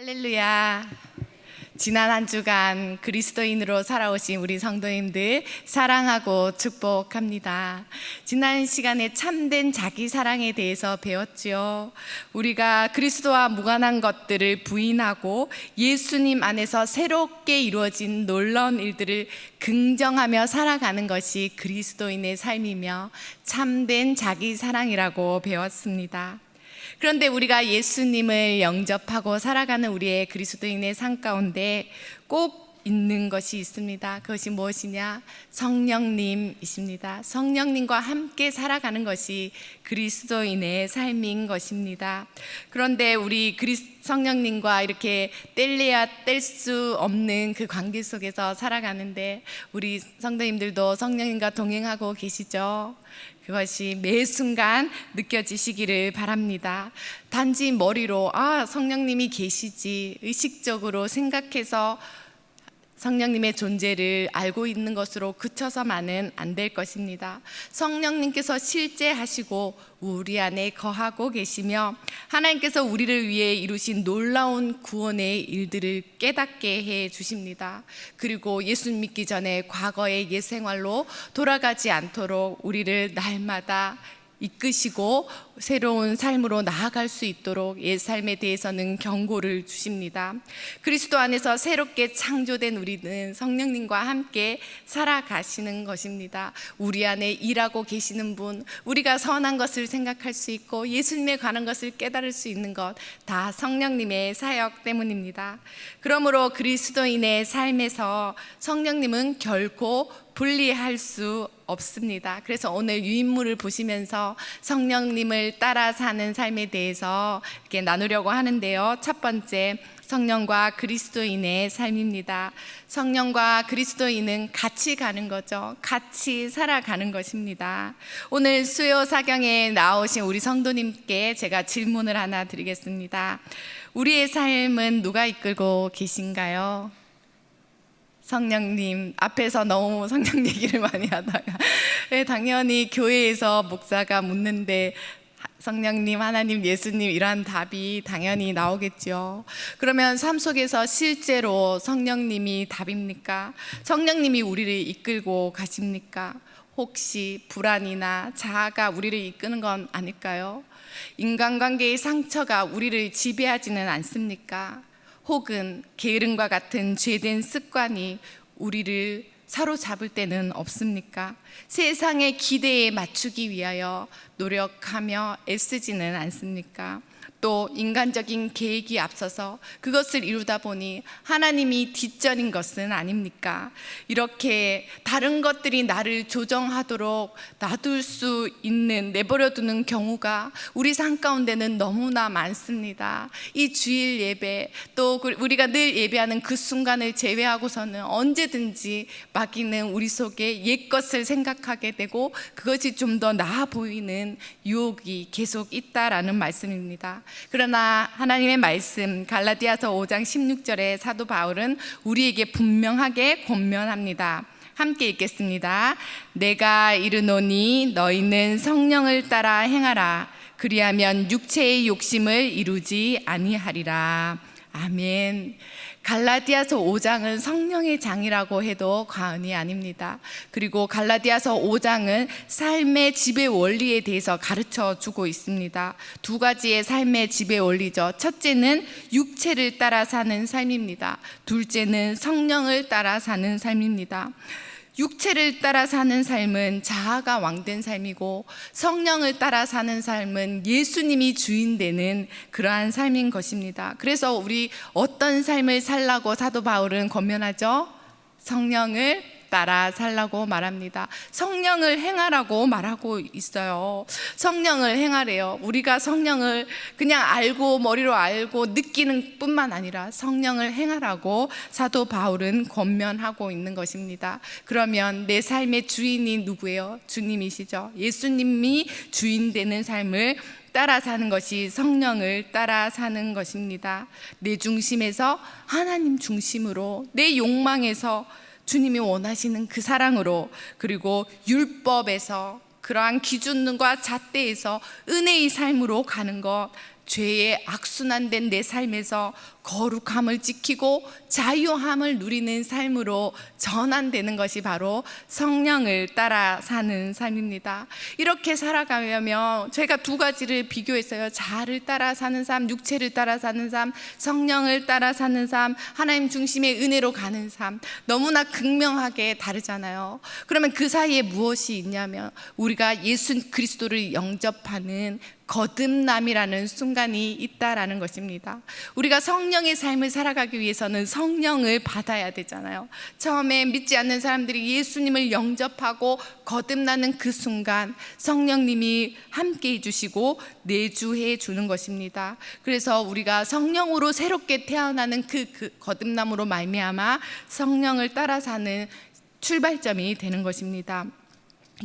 할렐루야. 지난 한 주간 그리스도인으로 살아오신 우리 성도님들 사랑하고 축복합니다. 지난 시간에 참된 자기 사랑에 대해서 배웠죠. 우리가 그리스도와 무관한 것들을 부인하고 예수님 안에서 새롭게 이루어진 놀라운 일들을 긍정하며 살아가는 것이 그리스도인의 삶이며 참된 자기 사랑이라고 배웠습니다. 그런데 우리가 예수님을 영접하고 살아가는 우리의 그리스도인의 삶 가운데 꼭 있는 것이 있습니다. 그것이 무엇이냐? 성령님이십니다. 성령님과 함께 살아가는 것이 그리스도인의 삶인 것입니다. 그런데 우리 성령님과 이렇게 뗄래야 뗄 수 없는 그 관계 속에서 살아가는데 우리 성도님들도 성령님과 동행하고 계시죠? 그것이 매 순간 느껴지시기를 바랍니다. 단지 머리로 성령님이 계시지 의식적으로 생각해서 성령님의 존재를 알고 있는 것으로 그쳐서만은 안 될 것입니다. 성령님께서 실제 하시고 우리 안에 거하고 계시며 하나님께서 우리를 위해 이루신 놀라운 구원의 일들을 깨닫게 해 주십니다. 그리고 예수 믿기 전에 과거의 옛 생활로 돌아가지 않도록 우리를 날마다 이끄시고 새로운 삶으로 나아갈 수 있도록 옛 삶에 대해서는 경고를 주십니다. 그리스도 안에서 새롭게 창조된 우리는 성령님과 함께 살아가시는 것입니다. 우리 안에 일하고 계시는 분, 우리가 선한 것을 생각할 수 있고 예수님에 관한 것을 깨달을 수 있는 것 다 성령님의 사역 때문입니다. 그러므로 그리스도인의 삶에서 성령님은 결코 분리할 수 없습니다. 그래서 오늘 유인물을 보시면서 성령님을 따라 사는 삶에 대해서 이렇게 나누려고 하는데요. 첫 번째, 성령과 그리스도인의 삶입니다. 성령과 그리스도인은 같이 가는 거죠. 같이 살아가는 것입니다. 오늘 수요 사경에 나오신 우리 성도님께 제가 질문을 하나 드리겠습니다. 우리의 삶은 누가 이끌고 계신가요? 성령님, 앞에서 너무 성령 얘기를 많이 하다가 당연히 교회에서 목사가 묻는데 성령님, 하나님, 예수님 이러한 답이 당연히 나오겠죠. 그러면 삶 속에서 실제로 성령님이 답입니까? 성령님이 우리를 이끌고 가십니까? 혹시 불안이나 자아가 우리를 이끄는 건 아닐까요? 인간관계의 상처가 우리를 지배하지는 않습니까? 혹은 게으름과 같은 죄된 습관이 우리를 사로잡을 때는 없습니까? 세상의 기대에 맞추기 위하여 노력하며 애쓰지는 않습니까? 또 인간적인 계획이 앞서서 그것을 이루다 보니 하나님이 뒷전인 것은 아닙니까? 이렇게 다른 것들이 나를 조정하도록 놔둘 수 있는, 내버려두는 경우가 우리 삶 가운데는 너무나 많습니다. 이 주일 예배, 또 우리가 늘 예배하는 그 순간을 제외하고서는 언제든지 마귀는 우리 속에 옛 것을 생각하게 되고 그것이 좀 더 나아 보이는 유혹이 계속 있다라는 말씀입니다. 그러나 하나님의 말씀 갈라디아서 5장 16절에 사도 바울은 우리에게 분명하게 권면합니다. 함께 읽겠습니다. 내가 이르노니 너희는 성령을 따라 행하라. 그리하면 육체의 욕심을 이루지 아니하리라. 아멘. 갈라디아서 5장은 성령의 장이라고 해도 과언이 아닙니다. 그리고 갈라디아서 5장은 삶의 지배 원리에 대해서 가르쳐 주고 있습니다. 두 가지의 삶의 지배 원리죠. 첫째는 육체를 따라 사는 삶입니다. 둘째는 성령을 따라 사는 삶입니다. 육체를 따라 사는 삶은 자아가 왕된 삶이고 성령을 따라 사는 삶은 예수님이 주인 되는 그러한 삶인 것입니다. 그래서 우리 어떤 삶을 살라고 사도 바울은 권면하죠? 성령을 따라 살라고 말합니다. 성령을 행하라고 말하고 있어요. 성령을 행하래요. 우리가 성령을 그냥 알고 머리로 알고 느끼는 뿐만 아니라 성령을 행하라고 사도 바울은 권면하고 있는 것입니다. 그러면 내 삶의 주인이 누구예요? 주님이시죠. 예수님이 주인 되는 삶을 따라 사는 것이 성령을 따라 사는 것입니다. 내 중심에서 하나님 중심으로, 내 욕망에서 주님이 원하시는 그 사랑으로, 그리고 율법에서 그러한 기준과 잣대에서 은혜의 삶으로 가는 것, 죄의 악순환된 내 삶에서 거룩함을 지키고 자유함을 누리는 삶으로 전환되는 것이 바로 성령을 따라 사는 삶입니다. 이렇게 살아가면 제가 두 가지를 비교했어요. 자아를 따라 사는 삶, 육체를 따라 사는 삶, 성령을 따라 사는 삶, 하나님 중심의 은혜로 가는 삶, 너무나 극명하게 다르잖아요. 그러면 그 사이에 무엇이 있냐면 우리가 예수 그리스도를 영접하는 거듭남이라는 순간이 있다라는 것입니다. 우리가 성령의 삶을 살아가기 위해서는 성령을 받아야 되잖아요. 처음에 믿지 않는 사람들이 예수님을 영접하고 거듭나는 그 순간 성령님이 함께 해주시고 내주해 주는 것입니다. 그래서 우리가 성령으로 새롭게 태어나는 그 거듭남으로 말미암아 성령을 따라 사는 출발점이 되는 것입니다.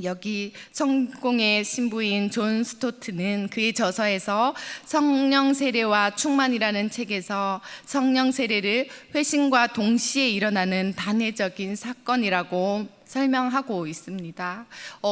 여기 성공의 신부인 존 스토트는 그의 저서에서 성령 세례와 충만이라는 책에서 성령 세례를 회심과 동시에 일어나는 단회적인 사건이라고 설명하고 있습니다.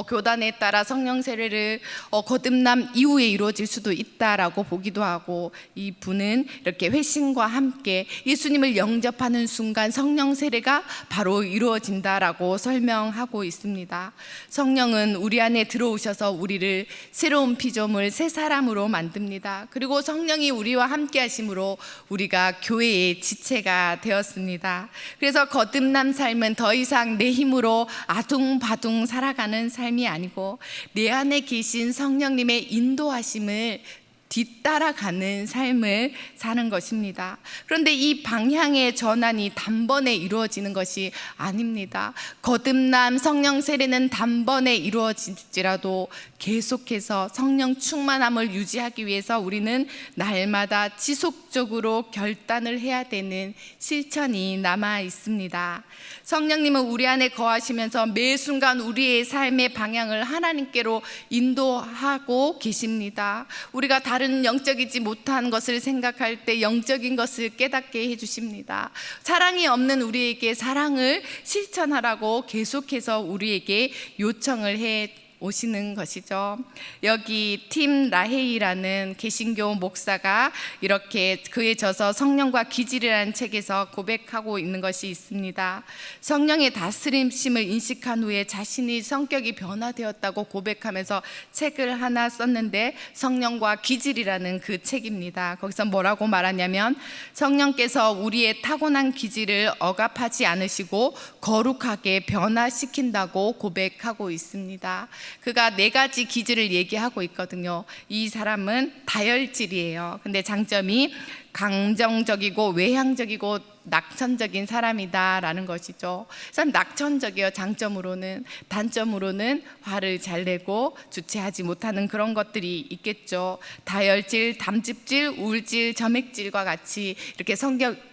교단에 따라 성령 세례를 거듭남 이후에 이루어질 수도 있다라고 보기도 하고, 이 분은 이렇게 회심과 함께 예수님을 영접하는 순간 성령 세례가 바로 이루어진다라고 설명하고 있습니다. 성령은 우리 안에 들어오셔서 우리를 새로운 피조물, 새 사람으로 만듭니다. 그리고 성령이 우리와 함께 하심으로 우리가 교회의 지체가 되었습니다. 그래서 거듭남 삶은 더 이상 내 힘으로 아둥바둥 살아가는 삶이 아니고 내 안에 계신 성령님의 인도하심을 뒤따라가는 삶을 사는 것입니다. 그런데 이 방향의 전환이 단번에 이루어지는 것이 아닙니다. 거듭남, 성령 세례는 단번에 이루어질지라도 계속해서 성령 충만함을 유지하기 위해서 우리는 날마다 지속적으로 결단을 해야 되는 실천이 남아 있습니다. 성령님은 우리 안에 거하시면서 매 순간 우리의 삶의 방향을 하나님께로 인도하고 계십니다. 우리가 다른 영적이지 못한 것을 생각할 때 영적인 것을 깨닫게 해주십니다. 사랑이 없는 우리에게 사랑을 실천하라고 계속해서 우리에게 요청을 해 오시는 것이죠. 여기 팀 라헤이라는 개신교 목사가 이렇게 그의 저서 성령과 기질이라는 책에서 고백하고 있는 것이 있습니다. 성령의 다스림심을 인식한 후에 자신이 성격이 변화되었다고 고백하면서 책을 하나 썼는데, 성령과 기질이라는 그 책입니다. 거기서 뭐라고 말하냐면, 성령께서 우리의 타고난 기질을 억압하지 않으시고 거룩하게 변화시킨다고 고백하고 있습니다. 그가 4가지 기질을 얘기하고 있거든요. 이 사람은 다혈질이에요. 근데 장점이 감정적이고 외향적이고 낙천적인 사람이다라는 것이죠. 그래서 낙천적이에요. 장점으로는. 단점으로는 화를 잘 내고 주체하지 못하는 그런 것들이 있겠죠. 다혈질, 담즙질, 우울질, 점액질과 같이 이렇게 성격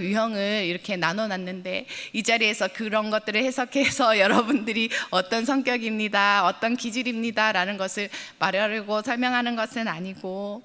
유형을 이렇게 나눠놨는데, 이 자리에서 그런 것들을 해석해서 여러분들이 어떤 성격입니다, 어떤 기질입니다 라는 것을 말하려고 설명하는 것은 아니고,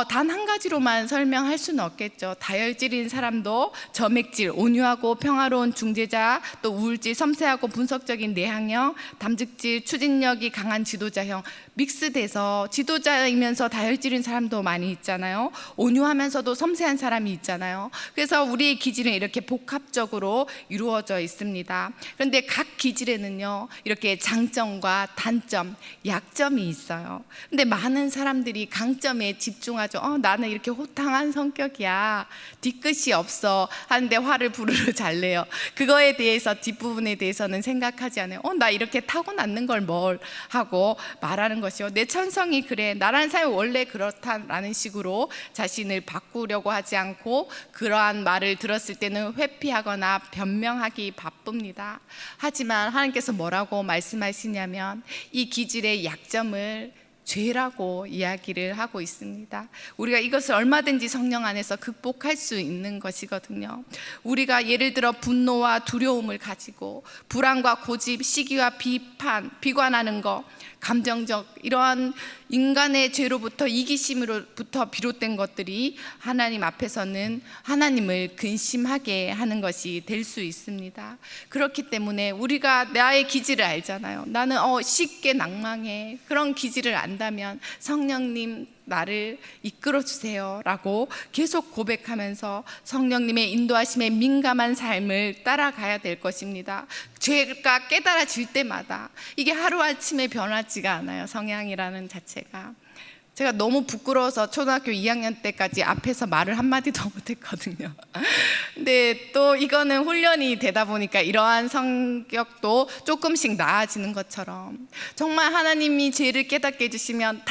단 한 가지로만 설명할 수는 없겠죠. 다혈질인 사람도 점액질, 온유하고 평화로운 중재자, 또 우울질, 섬세하고 분석적인 내향형, 담즙질, 추진력이 강한 지도자형, 믹스돼서 지도자이면서 다혈질인 사람도 많이 있잖아요. 온유하면서도 섬세한 사람이 있잖아요. 그래서 우리의 기질은 이렇게 복합적으로 이루어져 있습니다. 그런데 각 기질에는요, 이렇게 장점과 단점, 약점이 있어요. 근데 많은 사람들이 강점에 집중하죠. 나는 이렇게 호탕한 성격이야, 뒤끝이 없어 하는데 화를 부르르 잘 내요. 그거에 대해서 뒷부분에 대해서는 생각하지 않아요. 나 이렇게 타고났는 걸 뭘 하고 말하는 것이요. 내 천성이 그래, 나라는 사람이 원래 그렇다라는 식으로 자신을 바꾸려고 하지 않고, 그러한 말을 들었을 때는 회피하거나 변명하기 바쁩니다. 하지만 하나님께서 뭐라고 말씀하시냐면, 이 기질의 약점을 죄라고 이야기를 하고 있습니다. 우리가 이것을 얼마든지 성령 안에서 극복할 수 있는 것이거든요. 우리가 예를 들어 분노와 두려움을 가지고 불안과 고집, 시기와 비판, 비관하는 것, 감정적 이러한 인간의 죄로부터, 이기심으로부터 비롯된 것들이 하나님 앞에서는 하나님을 근심하게 하는 것이 될 수 있습니다. 그렇기 때문에 우리가 나의 기질을 알잖아요. 나는 쉽게 낭망해. 그런 기질을 안다면 성령님 나를 이끌어 주세요 라고 계속 고백하면서 성령님의 인도하심에 민감한 삶을 따라가야 될 것입니다. 죄가 깨달아질 때마다, 이게 하루아침에 변하지가 않아요, 성향이라는 자체가. 제가 너무 부끄러워서 초등학교 2학년 때까지 앞에서 말을 한마디도 못했거든요. 근데 또 이거는 훈련이 되다 보니까 이러한 성격도 조금씩 나아지는 것처럼, 정말 하나님이 죄를 깨닫게 해주시면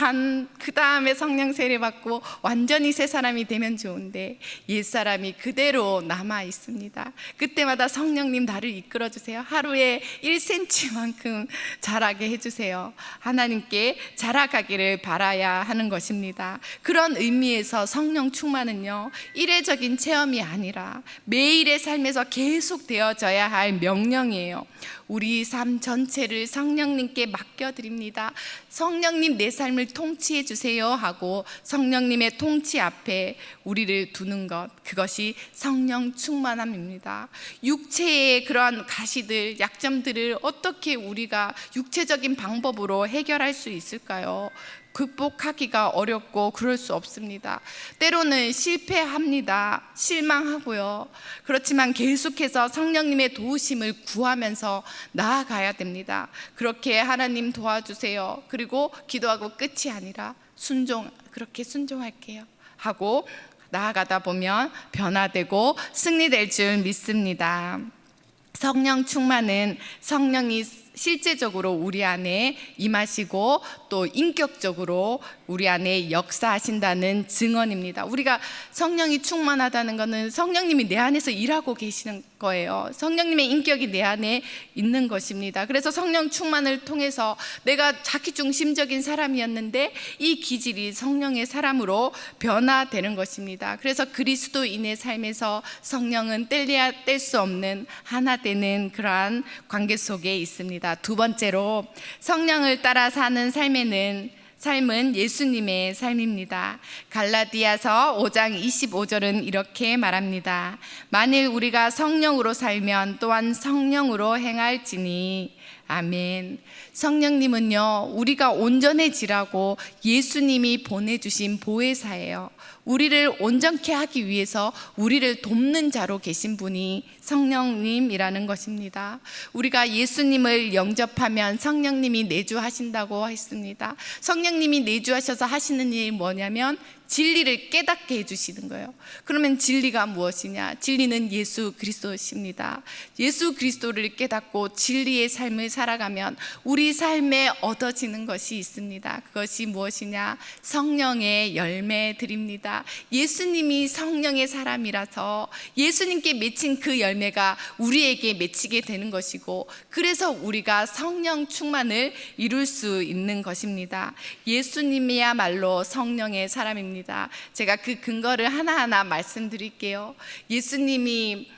그 다음에 성령 세례 받고 완전히 새 사람이 되면 좋은데 옛사람이 그대로 남아 있습니다. 그때마다 성령님 나를 이끌어 주세요. 하루에 1cm만큼 자라게 해주세요. 하나님께 자라가기를 바라야 하는 것입니다. 그런 의미에서 성령 충만은요, 이례적인 체험이 아니라 매일의 삶에서 계속 되어져야 할 명령이에요. 우리 삶 전체를 성령님께 맡겨드립니다. 성령님 내 삶을 통치해 주세요 하고 성령님의 통치 앞에 우리를 두는 것, 그것이 성령 충만함입니다. 육체의 그러한 가시들, 약점들을 어떻게 우리가 육체적인 방법으로 해결할 수 있을까요? 극복하기가 어렵고 그럴 수 없습니다. 때로는 실패합니다. 실망하고요. 그렇지만 계속해서 성령님의 도우심을 구하면서 나아가야 됩니다. 그렇게 하나님 도와주세요. 그리고 기도하고 끝이 아니라 그렇게 순종할게요 하고 나아가다 보면 변화되고 승리될 줄 믿습니다. 성령 충만은 성령이 실제적으로 우리 안에 임하시고 또 인격적으로 우리 안에 역사하신다는 증언입니다. 우리가 성령이 충만하다는 것은 성령님이 내 안에서 일하고 계시는 거예요. 성령님의 인격이 내 안에 있는 것입니다. 그래서 성령 충만을 통해서 내가 자기중심적인 사람이었는데 이 기질이 성령의 사람으로 변화되는 것입니다. 그래서 그리스도인의 삶에서 성령은 뗄 수 없는 하나 되는 그러한 관계 속에 있습니다. 두 번째로, 성령을 따라 사는 삶은 예수님의 삶입니다. 갈라디아서 5장 25절은 이렇게 말합니다. 만일 우리가 성령으로 살면 또한 성령으로 행할지니. 아멘. 성령님은요, 우리가 온전해지라고 예수님이 보내주신 보혜사예요. 우리를 온전케 하기 위해서 우리를 돕는 자로 계신 분이 성령님이라는 것입니다. 우리가 예수님을 영접하면 성령님이 내주하신다고 했습니다. 성령님이 내주하셔서 하시는 일이 뭐냐면 진리를 깨닫게 해주시는 거예요. 그러면 진리가 무엇이냐? 진리는 예수 그리스도십니다. 예수 그리스도를 깨닫고 진리의 삶을 살아가면 우리 삶에 얻어지는 것이 있습니다. 그것이 무엇이냐? 성령의 열매들입니다. 예수님이 성령의 사람이라서 예수님께 맺힌 그 열매가 우리에게 맺히게 되는 것이고, 그래서 우리가 성령 충만을 이룰 수 있는 것입니다. 예수님이야말로 성령의 사람입니다. 제가 그 근거를 하나하나 말씀드릴게요. 예수님이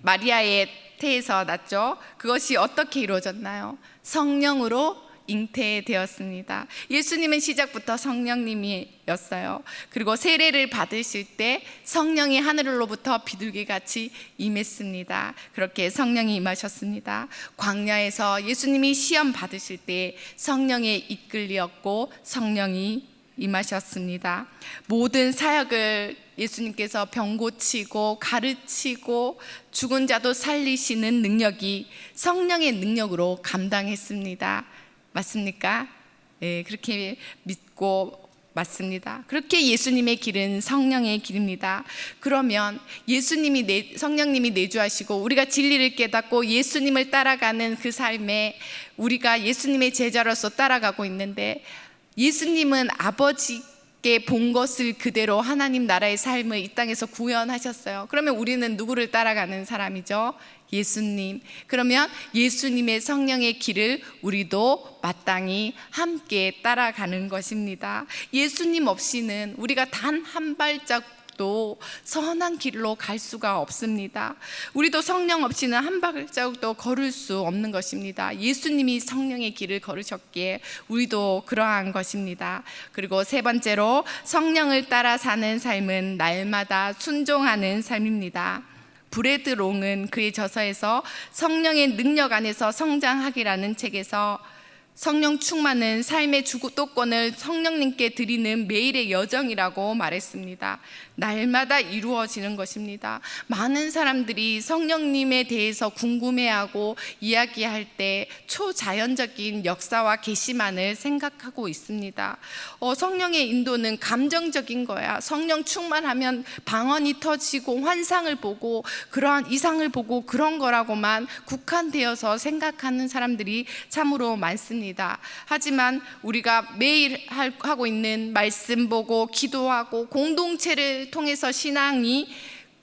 마리아의 태에서 났죠. 그것이 어떻게 이루어졌나요? 성령으로 잉태되었습니다. 예수님은 시작부터 성령님이었어요. 그리고 세례를 받으실 때 성령이 하늘로부터 비둘기같이 임했습니다. 그렇게 성령이 임하셨습니다. 광야에서 예수님이 시험 받으실 때 성령에 이끌렸고 성령이 임하셨습니다. 모든 사역을 예수님께서 병 고치고 가르치고 죽은 자도 살리시는 능력이 성령의 능력으로 감당했습니다. 맞습니까? 네, 그렇게 믿고 맞습니다. 그렇게 예수님의 길은 성령의 길입니다. 그러면 성령님이 내주하시고 우리가 진리를 깨닫고 예수님을 따라가는 그 삶에 우리가 예수님의 제자로서 따라가고 있는데, 예수님은 아버지께 본 것을 그대로 하나님 나라의 삶을 이 땅에서 구현하셨어요. 그러면 우리는 누구를 따라가는 사람이죠? 예수님. 그러면 예수님의 성령의 길을 우리도 마땅히 함께 따라가는 것입니다. 예수님 없이는 우리가 단 한 발자국도 선한 길로 갈 수가 없습니다. 우리도 성령 없이는 한 발자국도 걸을 수 없는 것입니다. 예수님이 성령의 길을 걸으셨기에 우리도 그러한 것입니다. 그리고 세 번째로, 성령을 따라 사는 삶은 날마다 순종하는 삶입니다. 브래드 롱은 그의 저서에서 성령의 능력 안에서 성장하기라는 책에서 성령 충만은 삶의 주도권을 성령님께 드리는 매일의 여정이라고 말했습니다. 날마다 이루어지는 것입니다. 많은 사람들이 성령님에 대해서 궁금해하고 이야기할 때 초자연적인 역사와 계시만을 생각하고 있습니다. 성령의 인도는 감정적인 거야. 성령 충만하면 방언이 터지고 환상을 보고 그러한 이상을 보고 그런 거라고만 국한되어서 생각하는 사람들이 참으로 많습니다. 하지만 우리가 매일 하고 있는 말씀 보고 기도하고 공동체를 통해서 신앙이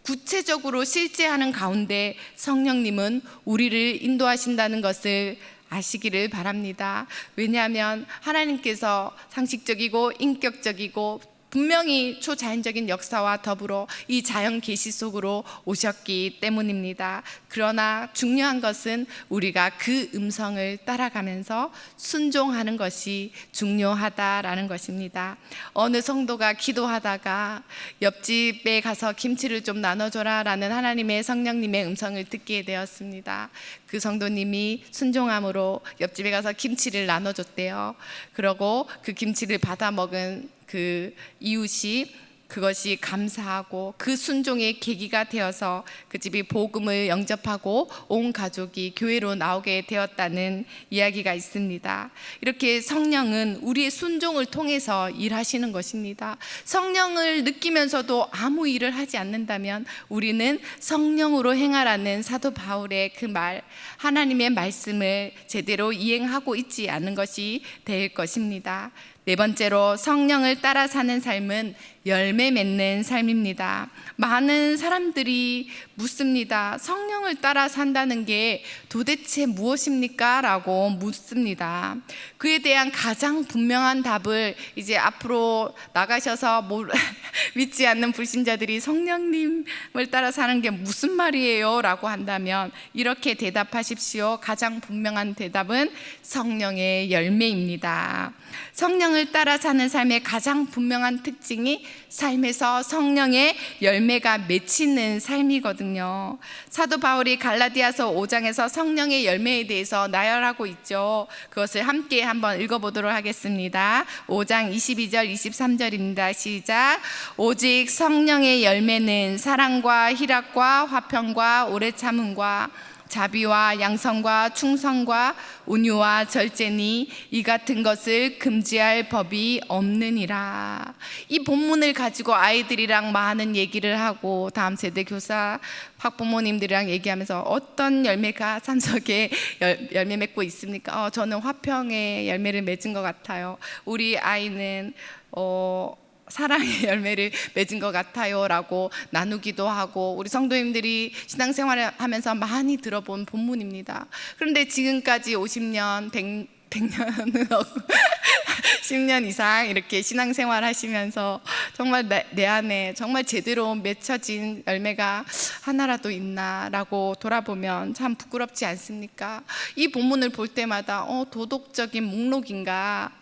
구체적으로 실제하는 가운데 성령님은 우리를 인도하신다는 것을 아시기를 바랍니다. 왜냐하면 하나님께서 상식적이고 인격적이고 분명히 초자연적인 역사와 더불어 이 자연 계시 속으로 오셨기 때문입니다. 그러나 중요한 것은 우리가 그 음성을 따라가면서 순종하는 것이 중요하다라는 것입니다. 어느 성도가 기도하다가 옆집에 가서 김치를 좀 나눠줘라 라는 하나님의 성령님의 음성을 듣게 되었습니다. 그 성도님이 순종함으로 옆집에 가서 김치를 나눠줬대요. 그러고 그 김치를 받아 먹은 그 이웃이 그것이 감사하고 그 순종의 계기가 되어서 그 집이 복음을 영접하고 온 가족이 교회로 나오게 되었다는 이야기가 있습니다. 이렇게 성령은 우리의 순종을 통해서 일하시는 것입니다. 성령을 느끼면서도 아무 일을 하지 않는다면 우리는 성령으로 행하라는 사도 바울의 그 말, 하나님의 말씀을 제대로 이행하고 있지 않은 것이 될 것입니다. 네 번째로 성령을 따라 사는 삶은 열매 맺는 삶입니다. 많은 사람들이 묻습니다. 성령을 따라 산다는 게 도대체 무엇입니까? 라고 묻습니다. 그에 대한 가장 분명한 답을 이제 앞으로 나가셔서 믿지 않는 불신자들이 성령님을 따라 사는 게 무슨 말이에요? 라고 한다면 이렇게 대답하십시오. 가장 분명한 대답은 성령의 열매입니다. 성령을 따라 사는 삶의 가장 분명한 특징이 삶에서 성령의 열매가 맺히는 삶이거든요. 사도 바울이 갈라디아서 5장에서 성령의 열매에 대해서 나열하고 있죠. 그것을 함께 한번 읽어보도록 하겠습니다. 5장 22절 23절입니다. 시작. 오직 성령의 열매는 사랑과 희락과 화평과 오래 참음과 자비와 양성과 충성과 온유와 절제니 이 같은 것을 금지할 법이 없느니라. 이 본문을 가지고 아이들이랑 많은 얘기를 하고 다음 세대 교사 학부모님들이랑 얘기하면서 어떤 열매가 산속에 열매 맺고 있습니까? 저는 화평의 열매를 맺은 것 같아요. 우리 아이는 사랑의 열매를 맺은 것 같아요 라고 나누기도 하고 우리 성도님들이 신앙생활을 하면서 많이 들어본 본문입니다. 그런데 지금까지 50년, 100년은 10년 이상 이렇게 신앙생활 하시면서 정말 내 안에 정말 제대로 맺혀진 열매가 하나라도 있나라고 돌아보면 참 부끄럽지 않습니까? 이 본문을 볼 때마다 도덕적인 목록인가?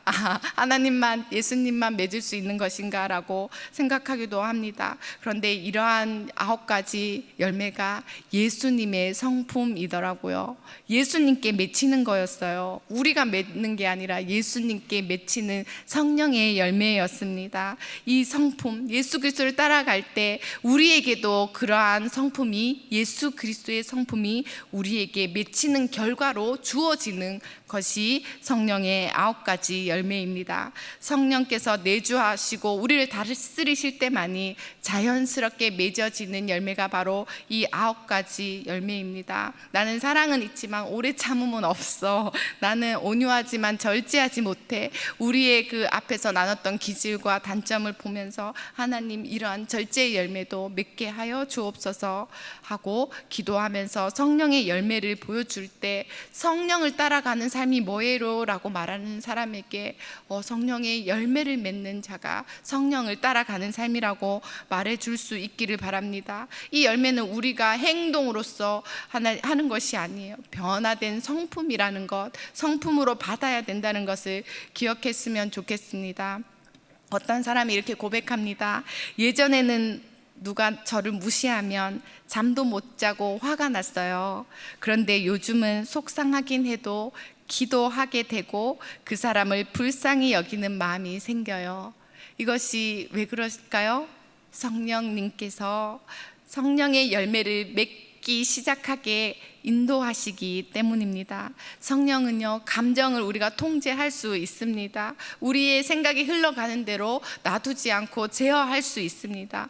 하나님만, 예수님만 맺을 수 있는 것인가? 라고 생각하기도 합니다. 그런데 이러한 9가지 열매가 예수님의 성품이더라고요. 예수님께 맺히는 거였어요. 우리가 맺는 게 아니라 예수님께 맺히는 성령의 열매였습니다. 이 성품, 예수 그리스도를 따라갈 때 우리에게도 그러한 성품이, 예수 그리스도의 성품이 우리에게 맺히는 결과로 주어지는 것이 성령의 9가지 열매입니다. 성령께서 내주하시고 우리를 다스리실 때만이 자연스럽게 맺어지는 열매가 바로 이 9가지 열매입니다. 나는 사랑은 있지만 오래 참음은 없어. 나는 온유하지만 절제하지 못해. 우리의 그 앞에서 나눴던 기질과 단점을 보면서 하나님 이러한 절제의 열매도 맺게 하여 주옵소서 하고 기도하면서 성령의 열매를 보여줄 때 성령을 따라가는 삶이 뭐예요? 라고 말하는 사람에게 성령의 열매를 맺는 자가 성령을 따라가는 삶이라고 말해줄 수 있기를 바랍니다. 이 열매는 우리가 행동으로서 하는 것이 아니에요. 변화된 성품이라는 것, 성품으로 받아야 된다는 것을 기억했으면 좋겠습니다. 어떤 사람이 이렇게 고백합니다. 예전에는 누가 저를 무시하면 잠도 못 자고 화가 났어요. 그런데 요즘은 속상하긴 해도 기도하게 되고 그 사람을 불쌍히 여기는 마음이 생겨요. 이것이 왜 그럴까요? 성령님께서 성령의 열매를 맺기 시작하게 인도하시기 때문입니다. 성령은요, 감정을 우리가 통제할 수 있습니다. 우리의 생각이 흘러가는 대로 놔두지 않고 제어할 수 있습니다.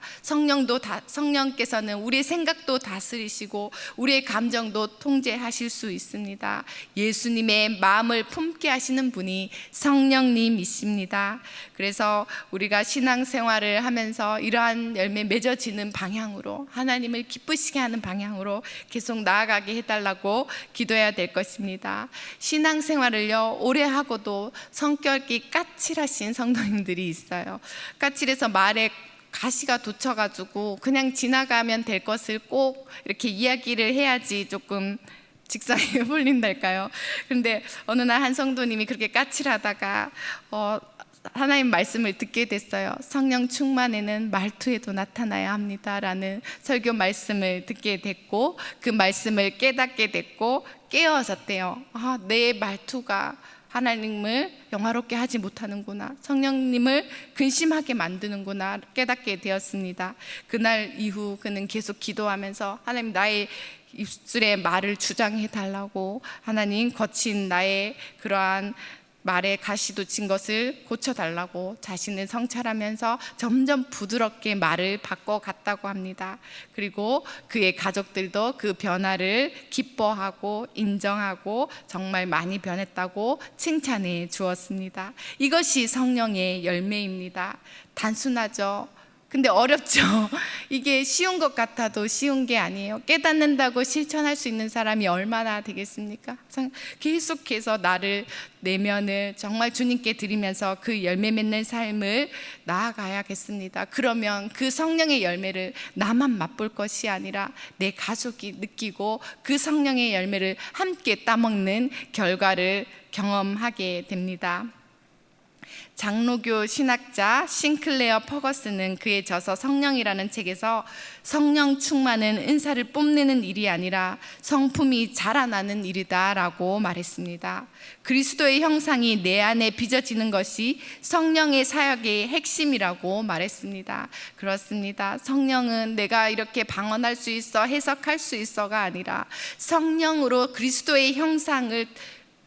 성령께서는 우리의 생각도 다스리시고 우리의 감정도 통제하실 수 있습니다. 예수님의 마음을 품게 하시는 분이 성령님이십니다. 그래서 우리가 신앙생활을 하면서 이러한 열매 맺어지는 방향으로, 하나님을 기쁘시게 하는 방향으로 계속 나아가게 해달라고 기도해야 될 것입니다. 신앙생활을요, 오래 하고도 성격이 까칠하신 성도님들이 있어요. 까칠해서 말에 가시가 돋쳐가지고 그냥 지나가면 될 것을 꼭 이렇게 이야기를 해야지 조금 직성이 풀린달까요? 그런데 어느 날 한 성도님이 그렇게 까칠하다가 하나님 말씀을 듣게 됐어요. 성령 충만에는 말투에도 나타나야 합니다라는 설교 말씀을 듣게 됐고, 그 말씀을 깨닫게 됐고 깨어졌대요. 내 말투가 하나님을 영화롭게 하지 못하는구나, 성령님을 근심하게 만드는구나 깨닫게 되었습니다. 그날 이후 그는 계속 기도하면서 하나님, 나의 입술의 말을 주장해 달라고, 하나님 거친 나의 그러한 말에 가시도 진 것을 고쳐달라고 자신을 성찰하면서 점점 부드럽게 말을 바꿔갔다고 합니다. 그리고 그의 가족들도 그 변화를 기뻐하고 인정하고 정말 많이 변했다고 칭찬해 주었습니다. 이것이 성령의 열매입니다. 단순하죠? 근데 어렵죠. 이게 쉬운 것 같아도 쉬운 게 아니에요. 깨닫는다고 실천할 수 있는 사람이 얼마나 되겠습니까? 계속해서 나를, 내면을 정말 주님께 드리면서 그 열매 맺는 삶을 나아가야겠습니다. 그러면 그 성령의 열매를 나만 맛볼 것이 아니라 내 가족이 느끼고 그 성령의 열매를 함께 따먹는 결과를 경험하게 됩니다. 장로교 신학자 싱클레어 퍼거슨은 그의 저서 성령이라는 책에서 성령 충만은 은사를 뽐내는 일이 아니라 성품이 자라나는 일이다라고 말했습니다. 그리스도의 형상이 내 안에 빚어지는 것이 성령의 사역의 핵심이라고 말했습니다. 그렇습니다. 성령은 내가 이렇게 방언할 수 있어, 해석할 수 있어가 아니라 성령으로 그리스도의 형상을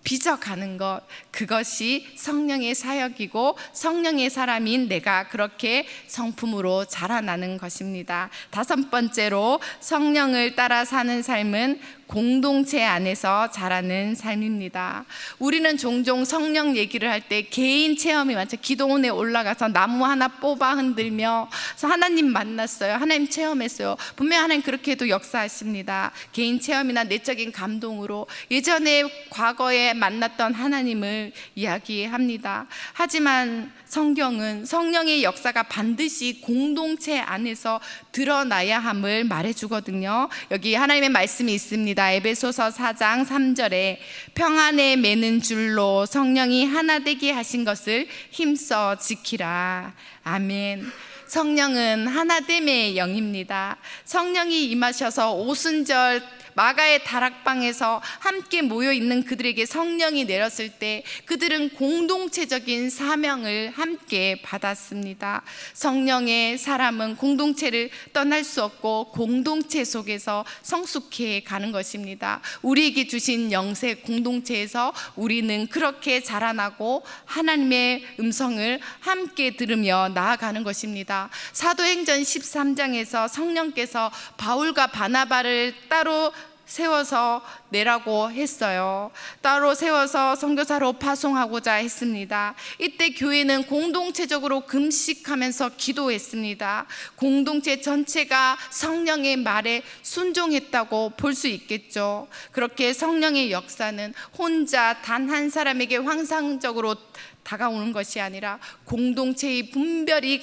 빚어가는 것, 그것이 성령의 사역이고 성령의 사람인 내가 그렇게 성품으로 자라나는 것입니다. 다섯 번째로, 성령을 따라 사는 삶은 공동체 안에서 자라는 삶입니다. 우리는 종종 성령 얘기를 할 때 개인 체험이 많죠. 기도원에 올라가서 나무 하나 뽑아 흔들며 하나님 만났어요, 하나님 체험했어요. 분명 하나님 그렇게 해도 역사하십니다. 개인 체험이나 내적인 감동으로 예전에 과거에 만났던 하나님을 이야기합니다. 하지만 성경은 성령의 역사가 반드시 공동체 안에서 드러나야 함을 말해주거든요. 여기 하나님의 말씀이 있습니다. 에베소서 4장 3절에 평안에 매는 줄로 성령이 하나 되게 하신 것을 힘써 지키라. 아멘. 성령은 하나됨의 영입니다. 성령이 임하셔서 오순절 마가의 다락방에서 함께 모여 있는 그들에게 성령이 내렸을 때 그들은 공동체적인 사명을 함께 받았습니다. 성령의 사람은 공동체를 떠날 수 없고 공동체 속에서 성숙해 가는 것입니다. 우리에게 주신 영세 공동체에서 우리는 그렇게 자라나고 하나님의 음성을 함께 들으며 나아가는 것입니다. 사도행전 13장에서 성령께서 바울과 바나바를 따로 세워서 내라고 했어요. 따로 세워서 선교사로 파송하고자 했습니다. 이때 교회는 공동체적으로 금식하면서 기도했습니다. 공동체 전체가 성령의 말에 순종했다고 볼 수 있겠죠. 그렇게 성령의 역사는 혼자 단 한 사람에게 환상적으로 다가오는 것이 아니라 공동체의 분별이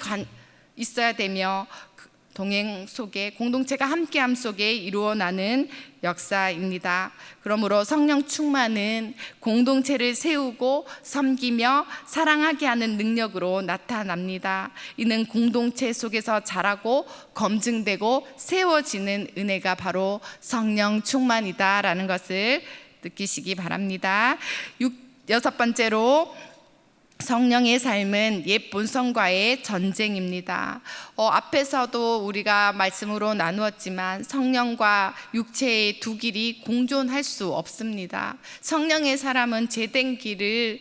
있어야 되며 동행 속에, 공동체가 함께함 속에 이루어나는 역사입니다. 그러므로 성령 충만은 공동체를 세우고 섬기며 사랑하게 하는 능력으로 나타납니다. 이는 공동체 속에서 자라고 검증되고 세워지는 은혜가 바로 성령 충만이다라는 것을 느끼시기 바랍니다. 여섯 번째로, 성령의 삶은 옛 본성과의 전쟁입니다. 앞에서도 우리가 말씀으로 나누었지만 성령과 육체의 두 길이 공존할 수 없습니다. 성령의 사람은 제된 길을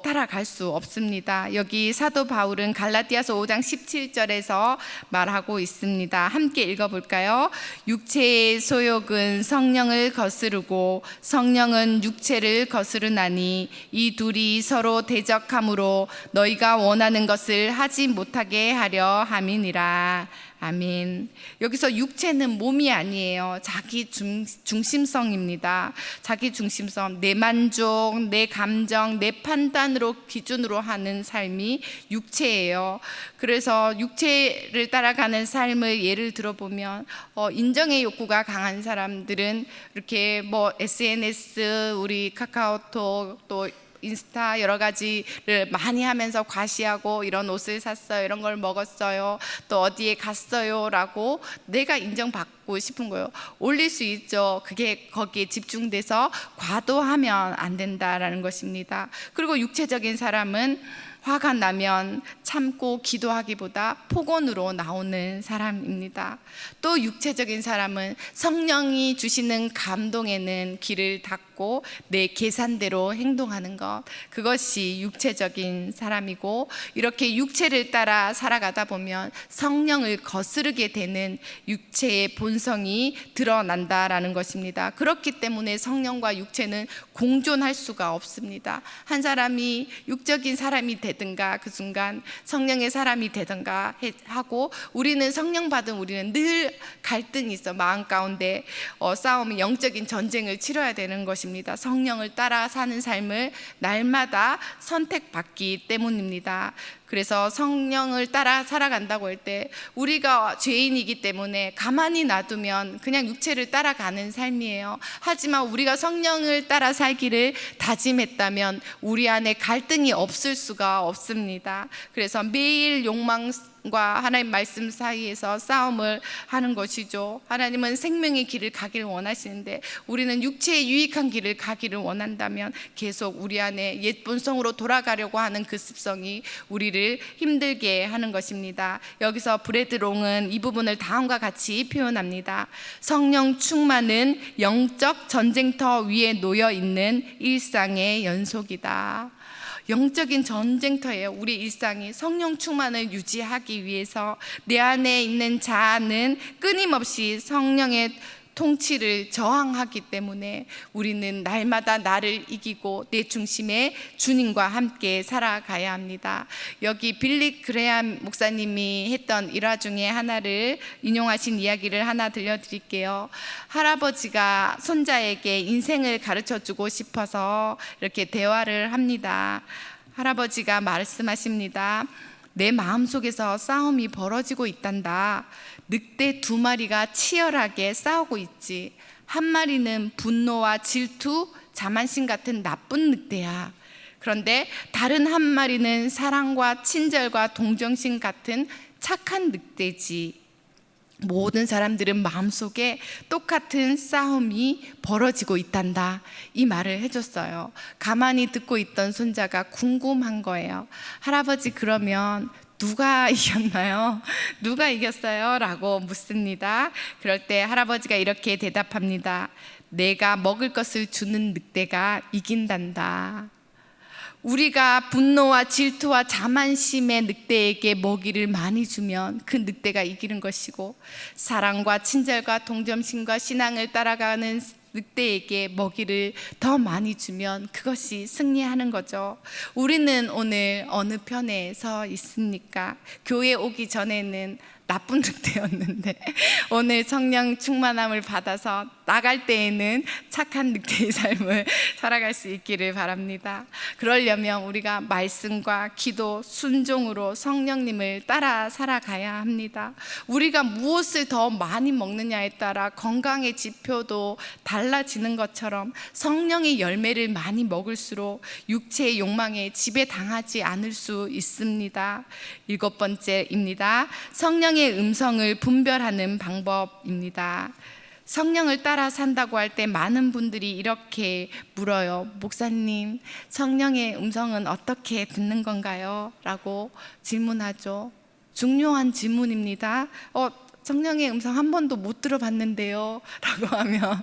따라갈 수 없습니다. 여기 사도 바울은 갈라디아서 5장 17절에서 말하고 있습니다. 함께 읽어볼까요? 육체의 소욕은 성령을 거스르고 성령은 육체를 거스르나니 이 둘이 서로 대적함으로 너희가 원하는 것을 하지 못하게 하려 함이니라. 아멘. 여기서 육체는 몸이 아니에요. 자기 중심성입니다. 자기 중심성, 내 만족, 내 감정, 내 판단으로 기준으로 하는 삶이 육체예요. 그래서 육체를 따라가는 삶을 예를 들어보면 인정의 욕구가 강한 사람들은 이렇게 SNS, 우리 카카오톡, 또 인스타 여러 가지를 많이 하면서 과시하고, 이런 옷을 샀어요, 이런 걸 먹었어요, 또 어디에 갔어요 라고 내가 인정받고 싶은 거예요. 올릴 수 있죠. 그게 거기에 집중돼서 과도하면 안 된다라는 것입니다. 그리고 육체적인 사람은 화가 나면 참고 기도하기보다 폭언으로 나오는 사람입니다. 또 육체적인 사람은 성령이 주시는 감동에는 귀를 닫고 내 계산대로 행동하는 것, 그것이 육체적인 사람이고, 이렇게 육체를 따라 살아가다 보면 성령을 거스르게 되는 육체의 본성이 드러난다라는 것입니다. 그렇기 때문에 성령과 육체는 공존할 수가 없습니다. 한 사람이 육적인 사람이 되든가 그 순간 성령의 사람이 되든가 하고, 우리는 성령 받은 우리는 늘 갈등이 있어. 마음 가운데 싸움, 영적인 전쟁을 치러야 되는 것입니다. 성령을 따라 사는 삶을 날마다 선택받기 때문입니다. 그래서 성령을 따라 살아간다고 할 때, 우리가 죄인이기 때문에 가만히 놔두면 그냥 육체를 따라가는 삶이에요. 하지만 우리가 성령을 따라 살기를 다짐했다면 우리 안에 갈등이 없을 수가 없습니다. 그래서 매일 욕망과 하나님 말씀 사이에서 싸움을 하는 것이죠. 하나님은 생명의 길을 가기를 원하시는데 우리는 육체의 유익한 길을 가기를 원한다면 계속 우리 안에 옛 본성으로 돌아가려고 하는 그 습성이 우리를 힘들게 하는 것입니다. 여기서 브래드 롱은 이 부분을 다음과 같이 표현합니다. 성령 충만은 영적 전쟁터 위에 놓여 있는 일상의 연속이다. 영적인 전쟁터예요. 우리 일상이 성령 충만을 유지하기 위해서 내 안에 있는 자아는 끊임없이 성령의 통치를 저항하기 때문에 우리는 날마다 나를 이기고 내 중심에 주님과 함께 살아가야 합니다. 여기 빌리 그레함 목사님이 했던 일화 중에 하나를 인용하신 이야기를 하나 들려드릴게요. 할아버지가 손자에게 인생을 가르쳐주고 싶어서 이렇게 대화를 합니다. 할아버지가 말씀하십니다. 내 마음속에서 싸움이 벌어지고 있단다. 늑대 2마리가 치열하게 싸우고 있지. 한 마리는 분노와 질투, 자만심 같은 나쁜 늑대야. 그런데 다른 한 마리는 사랑과 친절과 동정심 같은 착한 늑대지. 모든 사람들은 마음속에 똑같은 싸움이 벌어지고 있단다. 이 말을 해줬어요. 가만히 듣고 있던 손자가 궁금한 거예요. 할아버지, 그러면 누가 이겼나요? 누가 이겼어요? 라고 묻습니다. 그럴 때 할아버지가 이렇게 대답합니다. 내가 먹을 것을 주는 늑대가 이긴단다. 우리가 분노와 질투와 자만심의 늑대에게 먹이를 많이 주면 그 늑대가 이기는 것이고, 사랑과 친절과 동정심과 신앙을 따라가는 늑대에게 먹이를 더 많이 주면 그것이 승리하는 거죠. 우리는 오늘 어느 편에 서 있습니까? 교회 오기 전에는 나쁜 늑대였는데 오늘 성령 충만함을 받아서 나갈 때에는 착한 늑대의 삶을 살아갈 수 있기를 바랍니다. 그러려면 우리가 말씀과 기도, 순종으로 성령님을 따라 살아가야 합니다. 우리가 무엇을 더 많이 먹느냐에 따라 건강의 지표도 달라지는 것처럼 성령의 열매를 많이 먹을수록 육체의 욕망에 지배당하지 않을 수 있습니다. 7번째입니다. 성령의 음성을 분별하는 방법입니다. 성령을 따라 산다고 할 때 많은 분들이 이렇게 물어요. 목사님, 성령의 음성은 어떻게 듣는 건가요? 라고 질문하죠. 중요한 질문입니다. 성령의 음성 한 번도 못 들어봤는데요 라고 하면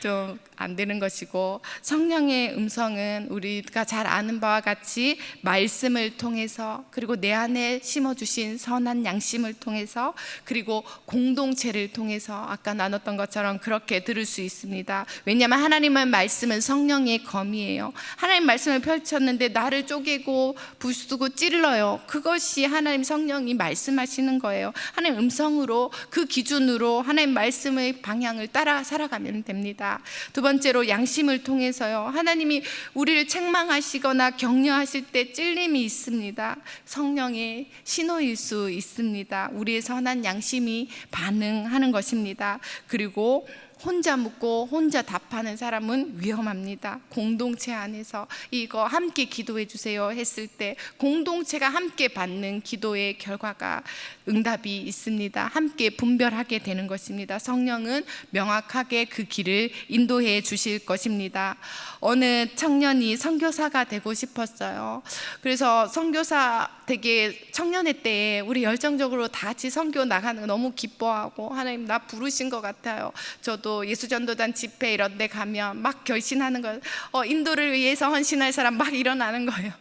좀 안 되는 것이고, 성령의 음성은 우리가 잘 아는 바와 같이 말씀을 통해서, 그리고 내 안에 심어주신 선한 양심을 통해서, 그리고 공동체를 통해서 아까 나눴던 것처럼 그렇게 들을 수 있습니다. 왜냐하면 하나님의 말씀은 성령의 검이에요. 하나님 말씀을 펼쳤는데 나를 쪼개고 부수고 찔러요. 그것이 하나님 성령이 말씀하시는 거예요. 하나님 음성으로, 그 기준으로 하나님 말씀의 방향을 따라 살아가면 됩니다. 두 번째로 양심을 통해서요. 하나님이 우리를 책망하시거나 격려하실 때 찔림이 있습니다. 성령의 신호일 수 있습니다. 우리의 선한 양심이 반응하는 것입니다. 그리고 혼자 묻고 혼자 답하는 사람은 위험합니다. 공동체 안에서 이거 함께 기도해 주세요 했을 때 공동체가 함께 받는 기도의 결과가, 응답이 있습니다. 함께 분별하게 되는 것입니다. 성령은 명확하게 그 길을 인도해 주실 것입니다. 어느 청년이 선교사가 되고 싶었어요. 그래서 선교사 되게 청년회 때에 우리 열정적으로 다 같이 선교 나가는 거 너무 기뻐하고, 하나님 나 부르신 것 같아요. 저도 예수전도단 집회 이런 데 가면 막 결신하는 거예요. 인도를 위해서 헌신할 사람 막 일어나는 거예요.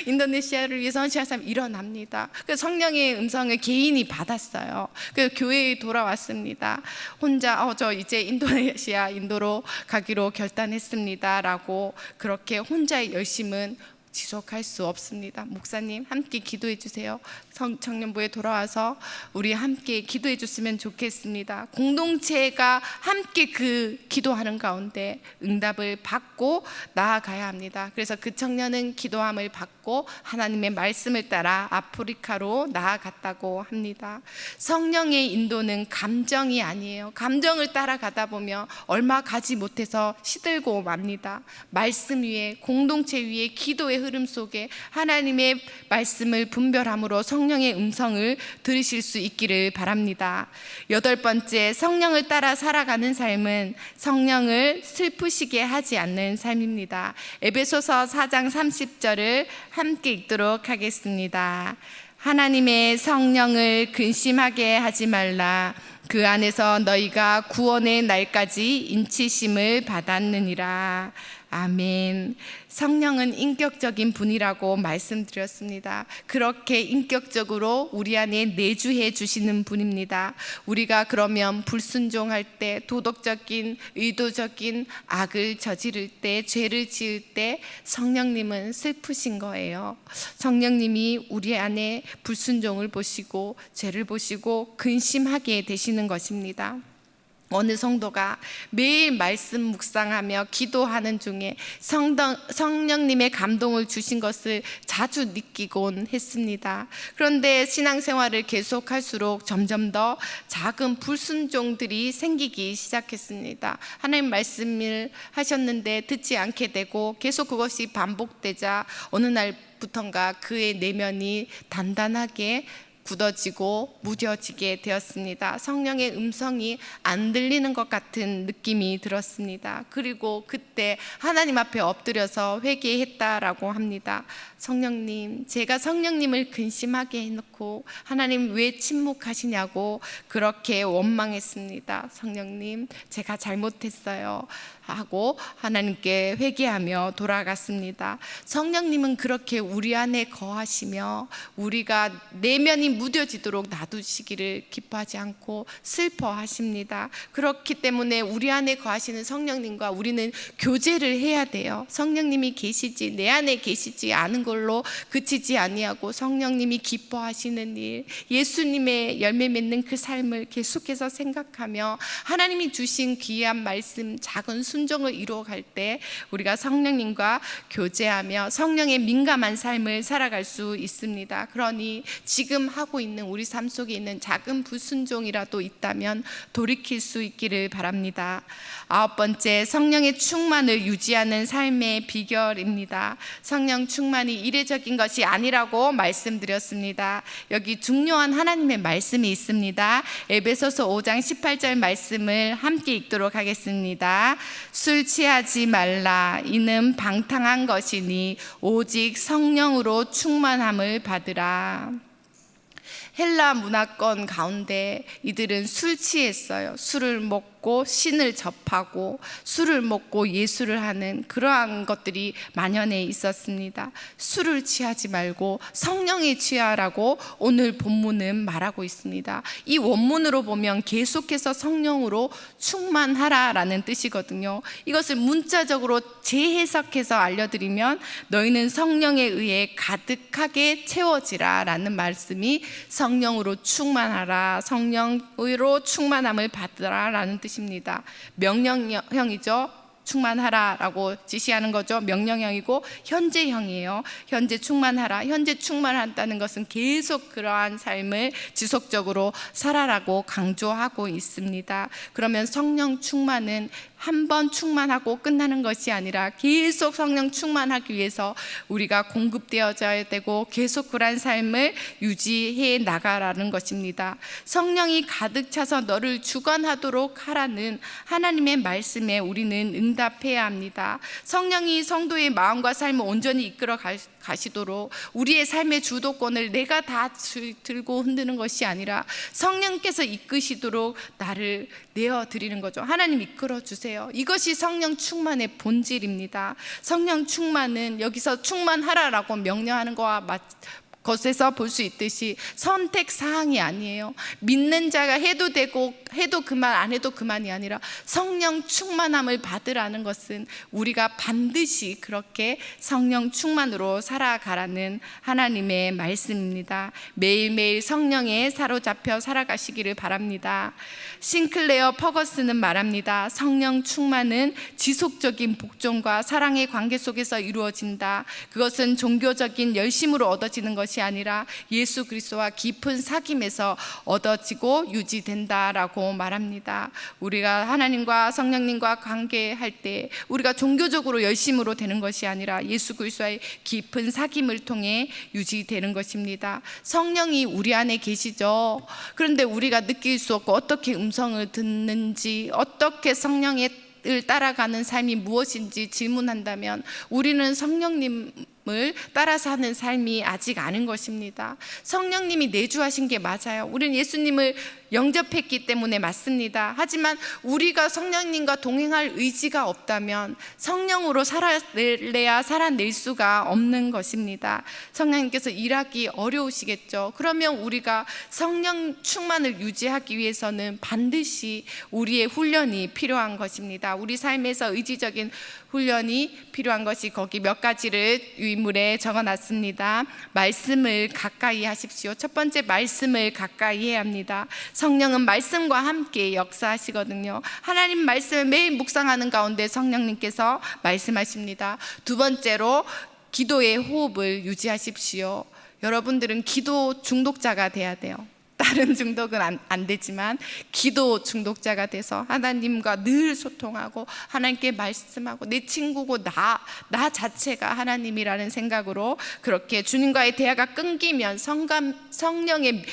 인도네시아를 위해서 헌신할 사람 일어납니다. 그래서 성령의 음성을 개인이 받았어요. 그래서 교회에 돌아왔습니다. 혼자 저 이제 인도로 가기로 결단했습니다 라고, 그렇게 혼자의 열심은 지속할 수 없습니다. 목사님 함께 기도해 주세요. 청년부에 돌아와서 우리 함께 기도해 줬으면 좋겠습니다. 공동체가 함께 그 기도하는 가운데 응답을 받고 나아가야 합니다. 그래서 그 청년은 기도함을 받고 하나님의 말씀을 따라 아프리카로 나아갔다고 합니다. 성령의 인도는 감정이 아니에요. 감정을 따라가다 보면 얼마 가지 못해서 시들고 맙니다. 말씀 위에, 공동체 위에, 기도의 흐름 속에 하나님의 말씀을 분별함으로 성령의 음성을 들으실 수 있기를 바랍니다. 8번째, 성령을 따라 살아가는 삶은 성령을 슬프시게 하지 않는 삶입니다. 에베소서 4장 30절을 함께 읽도록 하겠습니다. 하나님의 성령을 근심하게 하지 말라. 그 안에서 너희가 구원의 날까지 인치심을 받았느니라. 아멘. 성령은 인격적인 분이라고 말씀드렸습니다. 그렇게 인격적으로 우리 안에 내주해 주시는 분입니다. 우리가 그러면 불순종할 때, 도덕적인, 의도적인 악을 저지를 때, 죄를 지을 때 성령님은 슬프신 거예요. 성령님이 우리 안에 불순종을 보시고 죄를 보시고 근심하게 되시는 것입니다. 어느 성도가 매일 말씀 묵상하며 기도하는 중에 성령님의 감동을 주신 것을 자주 느끼곤 했습니다. 그런데 신앙생활을 계속할수록 점점 더 작은 불순종들이 생기기 시작했습니다. 하나님 말씀을 하셨는데 듣지 않게 되고 계속 그것이 반복되자 어느 날부턴가 그의 내면이 단단하게 굳어지고 무뎌지게 되었습니다. 성령의 음성이 안 들리는 것 같은 느낌이 들었습니다. 그리고 그때 하나님 앞에 엎드려서 회개했다라고 합니다. 성령님, 제가 성령님을 근심하게 해놓고 하나님 왜 침묵하시냐고 그렇게 원망했습니다. 성령님, 제가 잘못했어요 하고 하나님께 회개하며 돌아갔습니다. 성령님은 그렇게 우리 안에 거하시며 우리가 내면이 무뎌지도록 놔두시기를 기뻐하지 않고 슬퍼하십니다. 그렇기 때문에 우리 안에 거하시는 성령님과 우리는 교제를 해야 돼요. 성령님이 계시지 내 안에 계시지 않은 걸로 그치지 아니하고 성령님이 기뻐하시는 일, 예수님의 열매 맺는 그 삶을 계속해서 생각하며 하나님이 주신 귀한 말씀, 작은 순종을 이루어갈 때 우리가 성령님과 교제하며 성령의 민감한 삶을 살아갈 수 있습니다. 그러니 지금 하고 있는 우리 삶 속에 있는 작은 불순종이라도 있다면 돌이킬 수 있기를 바랍니다. 9번째, 성령의 충만을 유지하는 삶의 비결입니다. 성령 충만이 이례적인 것이 아니라고 말씀드렸습니다. 여기 중요한 하나님의 말씀이 있습니다. 에베소서 5장 18절 말씀을 함께 읽도록 하겠습니다. 술 취하지 말라. 이는 방탕한 것이니 오직 성령으로 충만함을 받으라. 헬라 문화권 가운데 이들은 술 취했어요. 술을 먹고 신을 접하고 술을 먹고 예술을 하는 그러한 것들이 만연해 있었습니다. 술을 취하지 말고 성령에 취하라고 오늘 본문은 말하고 있습니다. 이 원문으로 보면 계속해서 성령으로 충만하라라는 뜻이거든요. 이것을 문자적으로 재해석해서 알려드리면 너희는 성령에 의해 가득하게 채워지라 라는 말씀이 성령으로 충만하라, 성령으로 충만함을 받으라 라는 뜻입니다. 명령형이죠. 충만하라라고 지시하는 거죠. 명령형이고 현재형이에요. 현재 충만하라. 현재 충만한다는 것은 계속 그러한 삶을 지속적으로 살아라고 강조하고 있습니다. 그러면 성령 충만은 한 번 충만하고 끝나는 것이 아니라 계속 성령 충만하기 위해서 우리가 공급되어져야 되고 계속 그러한 삶을 유지해 나가라는 것입니다. 성령이 가득 차서 너를 주관하도록 하라는 하나님의 말씀에 우리는 응답해야 합니다. 성령이 성도의 마음과 삶을 온전히 이끌어 가시도록 우리의 삶의 주도권을 내가 다 들고 흔드는 것이 아니라 성령께서 이끄시도록 나를 내어드리는 거죠. 하나님 이끌어 주세요. 이것이 성령 충만의 본질입니다. 성령 충만은 여기서 충만하라라고 명령하는 것에서 볼 수 있듯이 선택 사항이 아니에요. 믿는 자가 해도 되고 해도 그만 안 해도 그만이 아니라 성령 충만함을 받으라는 것은 우리가 반드시 그렇게 성령 충만으로 살아가라는 하나님의 말씀입니다. 매일매일 성령에 사로잡혀 살아가시기를 바랍니다. 싱클레어 퍼거슨은 말합니다. 성령 충만은 지속적인 복종과 사랑의 관계 속에서 이루어진다. 그것은 종교적인 열심으로 얻어지는 것이 아니라 예수 그리스도와 깊은 사귐에서 얻어지고 유지된다라고 말합니다. 우리가 하나님과 성령님과 관계할 때 우리가 종교적으로 열심으로 되는 것이 아니라 예수 그리스도와의 깊은 사귐을 통해 유지되는 것입니다. 성령이 우리 안에 계시죠. 그런데 우리가 느낄 수 없고 어떻게 음성을 듣는지, 어떻게 성령을 따라가는 삶이 무엇인지 질문한다면 우리는 성령님을 따라서 하는 삶이 아직 아닌 것입니다. 성령님이 내주하신 게 맞아요. 우리는 예수님을 영접했기 때문에 맞습니다. 하지만 우리가 성령님과 동행할 의지가 없다면 성령으로 살아낼 수가 없는 것입니다. 성령님께서 일하기 어려우시겠죠. 그러면 우리가 성령 충만을 유지하기 위해서는 반드시 우리의 훈련이 필요한 것입니다. 우리 삶에서 의지적인 훈련이 필요한 것이 거기 몇 가지를 유인물에 적어놨습니다. 말씀을 가까이 하십시오. 첫 번째, 말씀을 가까이 해야 합니다. 성령은 말씀과 함께 역사하시거든요. 하나님 말씀을 매일 묵상하는 가운데 성령님께서 말씀하십니다. 두 번째로, 기도의 호흡을 유지하십시오. 여러분들은 기도 중독자가 돼야 돼요. 다른 중독은 안 되지만 기도 중독자가 돼서 하나님과 늘 소통하고 하나님께 말씀하고 내 친구고 나 자체가 하나님이라는 생각으로 그렇게 주님과의 대화가 끊기면 성령의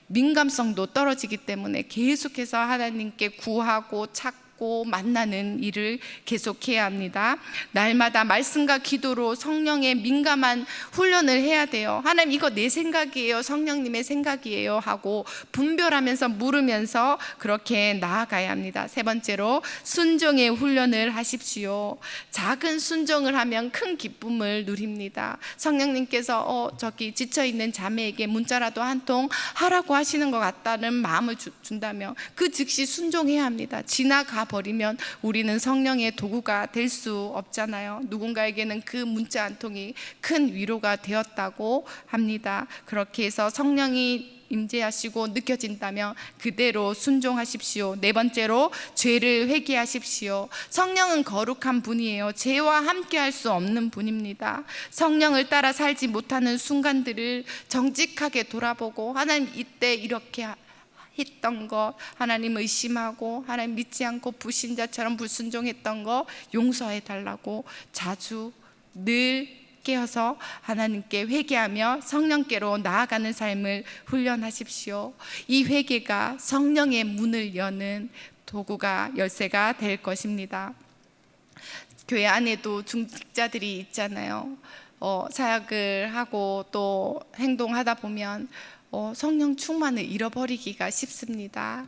민감성도 떨어지기 때문에 계속해서 하나님께 구하고 찾고 받고 만나는 일을 계속해야 합니다. 날마다 말씀과 기도로 성령의 민감한 훈련을 해야 돼요. 하나님, 이거 내 생각이에요, 성령님의 생각이에요 하고 분별하면서 물으면서 그렇게 나아가야 합니다. 세 번째로 순종의 훈련을 하십시오. 작은 순종을 하면 큰 기쁨을 누립니다. 성령님께서 저기 지쳐있는 자매에게 문자라도 한 통 하라고 하시는 것 같다는 마음을 준다면 그 즉시 순종해야 합니다. 지나가 버리면 우리는 성령의 도구가 될 수 없잖아요. 누군가에게는 그 문자 한 통이 큰 위로가 되었다고 합니다. 그렇게 해서 성령이 임재하시고 느껴진다면 그대로 순종하십시오. 네 번째로 죄를 회개하십시오. 성령은 거룩한 분이에요. 죄와 함께 할 수 없는 분입니다. 성령을 따라 살지 못하는 순간들을 정직하게 돌아보고, 하나님 이때 이렇게 했던 것, 하나님 의심하고 하나님 믿지 않고 불신자처럼 불순종했던 거 용서해 달라고 자주 늘 깨어서 하나님께 회개하며 성령께로 나아가는 삶을 훈련하십시오. 이 회개가 성령의 문을 여는 도구가, 열쇠가 될 것입니다. 교회 안에도 중직자들이 있잖아요. 사역을 하고 또 행동하다 보면 성령 충만을 잃어버리기가 쉽습니다.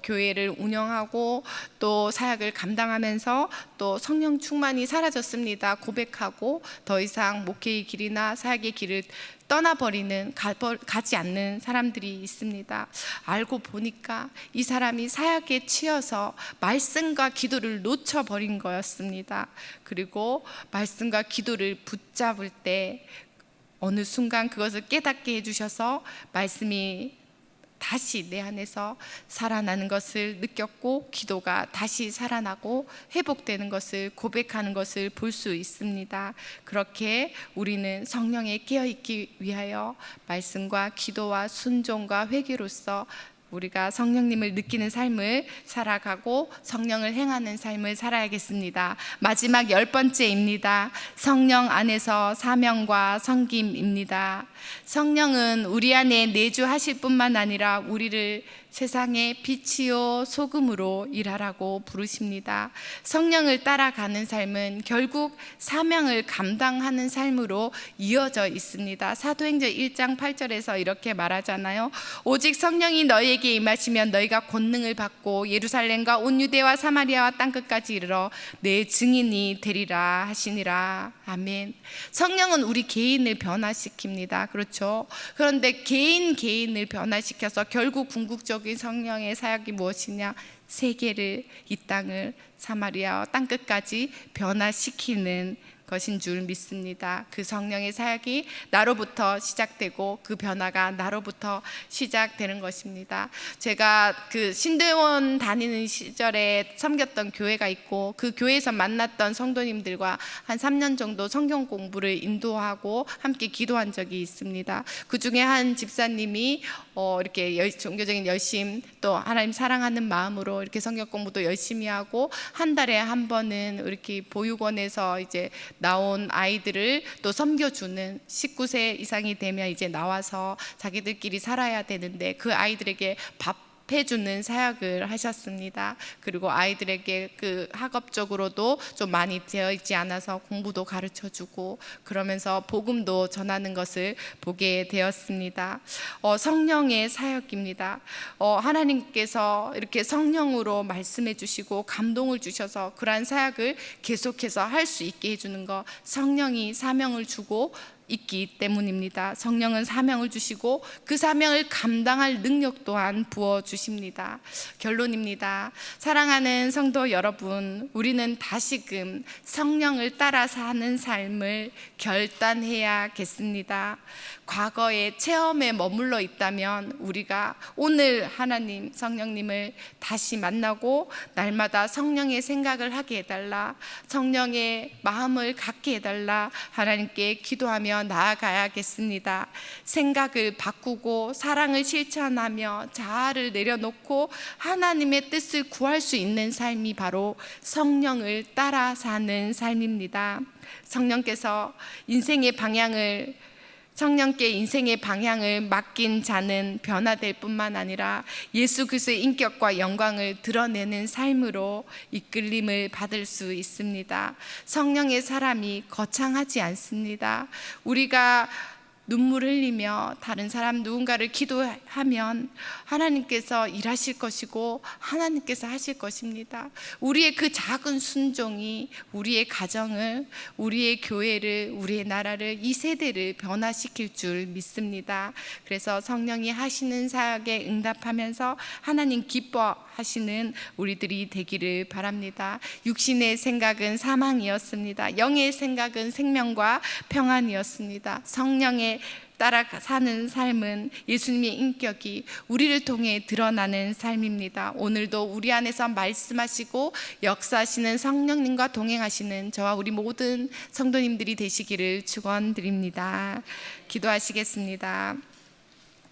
교회를 운영하고 또 사역을 감당하면서 또 성령 충만이 사라졌습니다 고백하고 더 이상 목회의 길이나 사역의 길을 떠나버리는, 가지 않는 사람들이 있습니다. 알고 보니까 이 사람이 사역에 치여서 말씀과 기도를 놓쳐버린 거였습니다. 그리고 말씀과 기도를 붙잡을 때 어느 순간 그것을 깨닫게 해주셔서 말씀이 다시 내 안에서 살아나는 것을 느꼈고, 기도가 다시 살아나고 회복되는 것을, 고백하는 것을 볼 수 있습니다. 그렇게 우리는 성령에 깨어있기 위하여 말씀과 기도와 순종과 회개로서 우리가 성령님을 느끼는 삶을 살아가고 성령을 행하는 삶을 살아야겠습니다. 마지막 10번째입니다. 성령 안에서 사명과 섬김입니다. 성령은 우리 안에 내주하실 뿐만 아니라 우리를 세상의 빛이요 소금으로 일하라고 부르십니다. 성령을 따라가는 삶은 결국 사명을 감당하는 삶으로 이어져 있습니다. 사도행전 1장 8절에서 이렇게 말하잖아요. 오직 성령이 너희에게 임하시면 너희가 권능을 받고 예루살렘과 온 유대와 사마리아와 땅끝까지 이르러 내 증인이 되리라 하시니라. 아멘. 성령은 우리 개인을 변화시킵니다. 그렇죠? 그런데 개인을 변화시켜서 결국 궁극적인 성령의 사역이 무엇이냐? 세계를, 이 땅을, 사마리아와 땅끝까지 변화시키는 것인 줄 믿습니다. 그 성령의 사역이 나로부터 시작되고 그 변화가 나로부터 시작되는 것입니다. 제가 그 신대원 다니는 시절에 섬겼던 교회가 있고, 그 교회에서 만났던 성도님들과 한 3년 정도 성경 공부를 인도하고 함께 기도한 적이 있습니다. 그 중에 한 집사님이 이렇게 종교적인 열심, 또 하나님 사랑하는 마음으로 이렇게 성경 공부도 열심히 하고 한 달에 한 번은 이렇게 보육원에서 이제 나온 아이들을 또 섬겨주는, 19세 이상이 되면 이제 나와서 자기들끼리 살아야 되는데 그 아이들에게 밥 해주는 사역을 하셨습니다. 그리고 아이들에게 그 학업적으로도 좀 많이 되어 있지 않아서 공부도 가르쳐주고 그러면서 복음도 전하는 것을 보게 되었습니다. 성령의 사역입니다. 하나님께서 이렇게 성령으로 말씀해 주시고 감동을 주셔서 그러한 사역을 계속해서 할 수 있게 해주는 것, 성령이 사명을 주고 있기 때문입니다. 성령은 사명을 주시고 그 사명을 감당할 능력 또한 부어주십니다. 결론입니다. 사랑하는 성도 여러분, 우리는 다시금 성령을 따라 사는 삶을 결단해야겠습니다. 과거의 체험에 머물러 있다면 우리가 오늘 하나님 성령님을 다시 만나고 날마다 성령의 생각을 하게 해달라, 성령의 마음을 갖게 해달라 하나님께 기도하며 나아가야겠습니다. 생각을 바꾸고 사랑을 실천하며 자아를 내려놓고 하나님의 뜻을 구할 수 있는 삶이 바로 성령을 따라 사는 삶입니다. 성령께서 인생의 방향을 성령께 인생의 방향을 맡긴 자는 변화될 뿐만 아니라 예수 그리스도의 인격과 영광을 드러내는 삶으로 이끌림을 받을 수 있습니다. 성령의 사람이 거창하지 않습니다. 우리가 눈물 흘리며 다른 사람 누군가를 기도하면 하나님께서 일하실 것이고 하나님께서 하실 것입니다. 우리의 그 작은 순종이 우리의 가정을, 우리의 교회를, 우리의 나라를, 이 세대를 변화시킬 줄 믿습니다. 그래서 성령이 하시는 사역에 응답하면서 하나님 기뻐하시는 우리들이 되기를 바랍니다. 육신의 생각은 사망이었습니다. 영의 생각은 생명과 평안이었습니다. 성령의 따라 사는 삶은 예수님의 인격이 우리를 통해 드러나는 삶입니다. 오늘도 우리 안에서 말씀하시고 역사하시는 성령님과 동행하시는 저와 우리 모든 성도님들이 되시기를 축원드립니다. 기도하시겠습니다.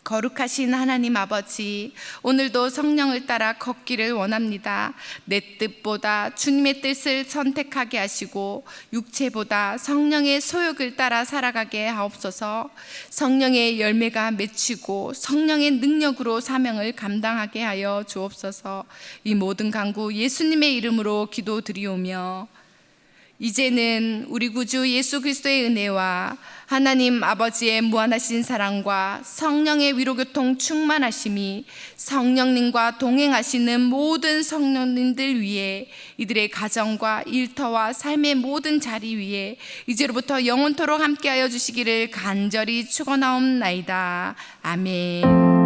거룩하신 하나님 아버지, 오늘도 성령을 따라 걷기를 원합니다. 내 뜻보다 주님의 뜻을 선택하게 하시고 육체보다 성령의 소욕을 따라 살아가게 하옵소서. 성령의 열매가 맺히고 성령의 능력으로 사명을 감당하게 하여 주옵소서. 이 모든 간구 예수님의 이름으로 기도드리오며, 이제는 우리 구주 예수 그리스도의 은혜와 하나님 아버지의 무한하신 사랑과 성령의 위로교통 충만하심이 성령님과 동행하시는 모든 성도님들 위에, 이들의 가정과 일터와 삶의 모든 자리 위에 이제로부터 영원토록 함께하여 주시기를 간절히 축원하옵나이다. 아멘.